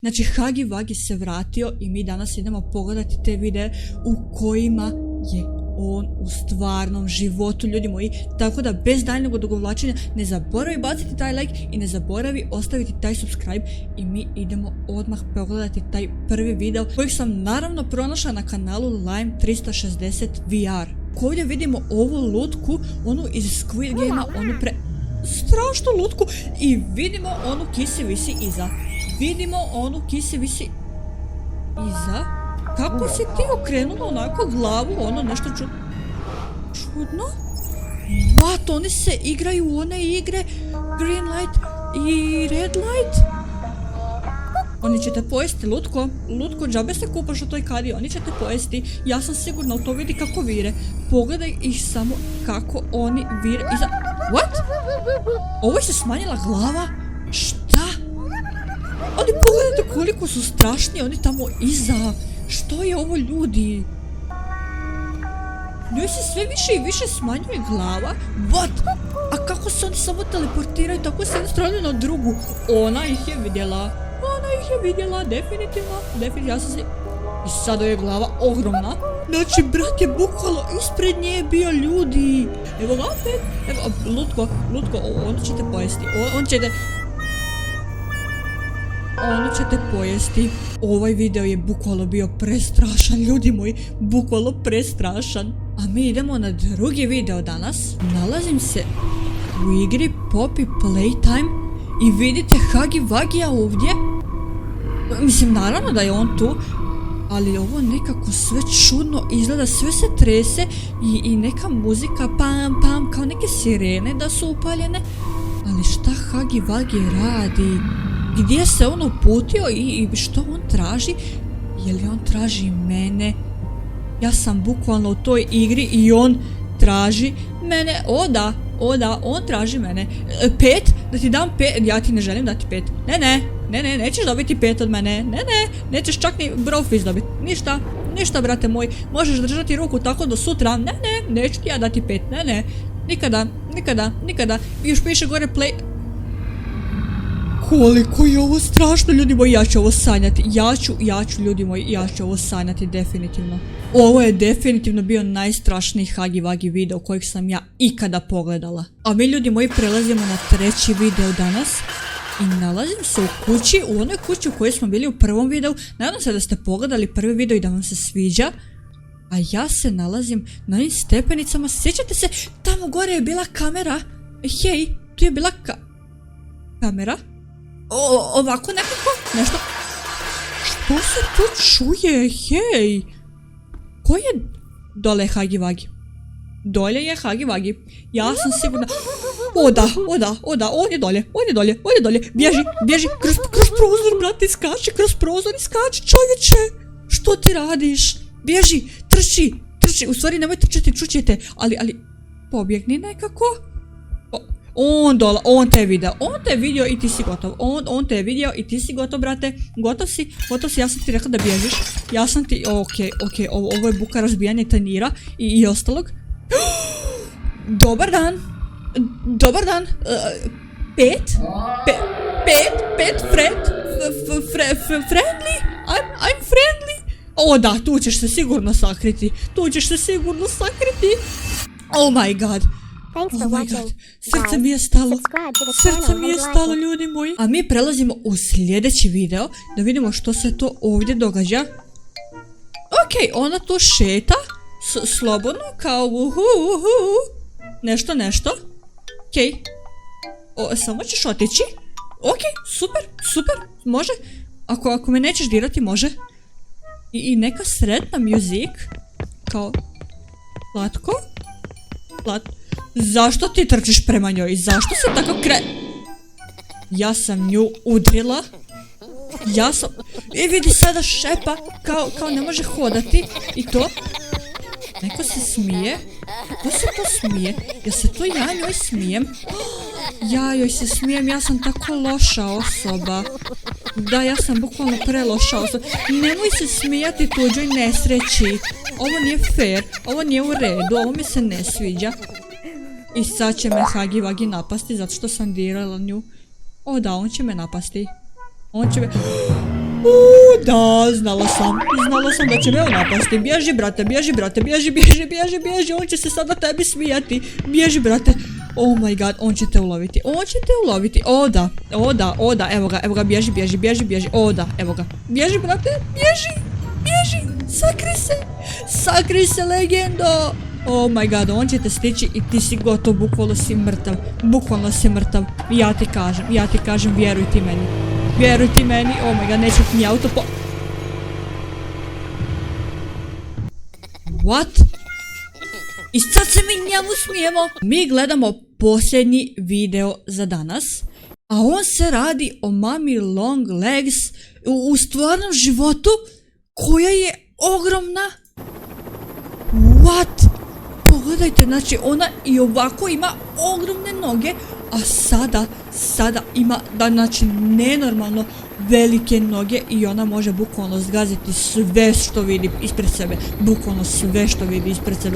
Znači, Hagi Vagi se vratio i mi danas idemo pogledati te videe u kojima je on u stvarnom životu, ljudi moji. Tako da, bez daljnjeg odugovlačenja, ne zaboravi baciti taj like i ne zaboravi ostaviti taj subscribe i mi idemo odmah pogledati taj prvi video kojeg sam naravno pronašla na kanalu Lime 360 VR. Ovdje vidimo ovu lutku, onu iz Squid Game-a, onu strašnu lutku i vidimo onu kisi visi iza. Vidimo onu kisi visi iza. Kako si ti okrenula onako glavu, ono nešto čudno? What? Oni se igraju u one igre Green light i Red light? Oni će te pojesti, Lutko. Lutko, džabe se kupaš u toj kadi, oni će te pojesti. Ja sam sigurna u to, vidi kako vire. Pogledaj ih samo kako oni vire iza... What? Ovo se smanjila glava? Šta? Oni pogledajte koliko su strašni, oni tamo iza. Što je ovo, ljudi? Njoj se sve više i više smanjuje glava. What? A kako se oni samo teleportiraju tako s jedne strane na drugu? Ona ih je vidjela. Definitivno, ja sam se... I sada je glava ogromna. Znači, brat je bukvalno ispred nje bio, ljudi. Evo ga opet. Evo, Lutko, on će te pojesti. On će te pojesti. Ovaj video je bukvalno bio prestrašan, ljudi moji. Bukvalno prestrašan. A mi idemo na drugi video danas. Nalazim se u igri Poppy Playtime i vidite Hagi Vagija ovdje. Mislim, naravno da je on tu, ali ovo nekako sve čudno izgleda, sve se trese i neka muzika pam, kao neke sirene da su upaljene. Ali šta Hagi Vagi radi? Gdje se on uputio i što on traži? Je li on traži mene? Ja sam bukvalno u toj igri i on traži mene. O da, on traži mene. 5? Da ti dam 5? Ja ti ne želim dati 5. Ne, nećeš dobiti 5 od mene. Ne, nećeš čak ni brofist dobiti. Ništa, brate moj. Možeš držati ruku tako do sutra. Ne, neću ti ja dati 5. Ne, nikada. Još piše gore play... Koliko je ovo strašno, ljudi moji, ja ću ovo sanjati. Ja ću, ljudi moji, ja ću ovo sanjati definitivno. Ovo je definitivno bio najstrašniji Hagi Vagi video kojeg sam ja ikada pogledala. A mi, ljudi moji, prelazimo na treći video danas. I nalazim se u kući, u onoj kući u kojoj smo bili u prvom videu. Nadam se da ste pogledali prvi video i da vam se sviđa. A ja se nalazim na ovim stepenicama. Sjećate se, tamo gore je bila kamera. Hej, tu je bila kamera. Ovako nekako, nešto. Što se tu čuje, hej? Ko je dole Hagi Vagi? Dolje je Hagi Vagi. Ja sam sigurna... O da, on je dolje. Bježi, kroz prozor, brate, skači, kroz prozor i skači, čovječe. Što ti radiš? Bježi, trči. U stvari, nemoj trčati, čućete, ali pobjegni nekako. On te je vidio i ti si gotov. On te je vidio i ti si gotov, brate. Gotov si, ja sam ti rekla da bježiš. Okej, ovo je buka razbijanja tanjira i ostalog. Dobar dan. 5 friendly. I'm friendly. O da, tu ćeš se sigurno sakriti. Oh my god. Srce mi je stalo, ljudi moji. A mi prelazimo u sljedeći video da vidimo što se to ovdje događa. Okej, ona tu šeta slobodno kao uhu. Nešto. Okej. Samo ćeš otići. Okej, super, može. Ako me nećeš dirati, može. I neka sretna muzik. Kao slatko. Zašto ti trčiš prema njoj? Zašto se tako Ja sam nju udrila. Vidi sada šepa. Kao ne može hodati. I to. Neko se smije. Ko se to smije? Ja se to ja njoj smijem? Ja joj se smijem, ja sam tako loša osoba. Da, ja sam bukvalno preloša osoba. Nemoj se smijati tuđoj nesreći. Ovo nije fair, ovo nije u redu, ovo mi se ne sviđa. I sad će me Hagi Vagi napasti zato što sam dirala nju. O da, on će me napasti. On će me... Da, znala sam da će me on napasti. Bježi, brate, bježi, on će se sada tebi smijati. Bježi, brate. Oh my god, on će te uloviti. O da, evo ga, bježi. O da, evo ga. Bježi, brate, bježi. Sakri se, legendo. Oh my god, on će te stići i ti si gotov, bukvalno si mrtav. Ja ti kažem, vjeruj ti meni, oh my god, neće mi auto What? I sad se mi njemu smijemo. Mi gledamo posljednji video za danas, a on se radi o mami Long Legs u stvarnom životu, koja je ogromna. What? Pogledajte, znači ona i ovako ima ogromne noge, a sada ima, znači nenormalno velike noge i ona može bukvalno zgaziti sve što vidi ispred sebe.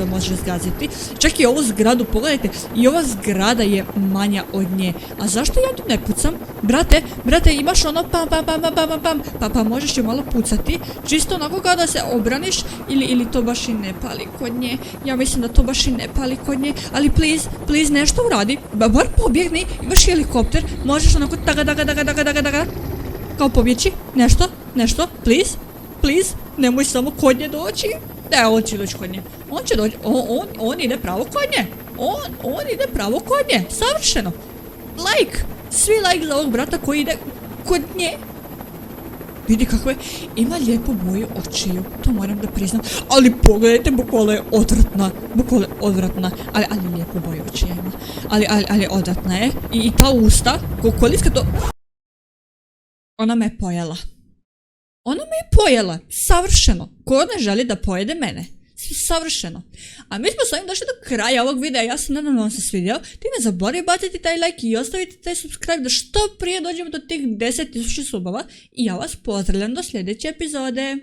Može zgaziti. Čak i ovu zgradu, pogledajte, i ova zgrada je manja od nje. A zašto ja tu ne pucam? Brate, imaš ono pa možeš je malo pucati, čisto onako kada se obraniš, ili to baš i ne pali kod nje. Ja mislim da to baš i ne pali kod nje, ali please nešto uradi, bar pobjegni, imaš helikopter, možeš onako daga, kao pobjeći, nešto, please, nemoj samo kod nje doći. Ne, on će doći kod nje, on ide pravo kod nje, savršeno. Svi like za ovog brata koji ide kod nje. Vidi kako je, ima lijepu boju očiju, to moram da priznam, ali pogledajte, bukvalno je odvratna, ali lijepu boju očiju ima, ali odvratna je, i ta usta, koliko to... Ona me je pojela, savršeno, ko ne želi da pojede mene, savršeno. A mi smo s ovim došli do kraja ovog videa, ja se nadam da vam se svidio, ti ne zaboravi baciti taj like i ostaviti taj subscribe da što prije dođemo do tih 10.000 subova i ja vas pozdravljam do sljedeće epizode.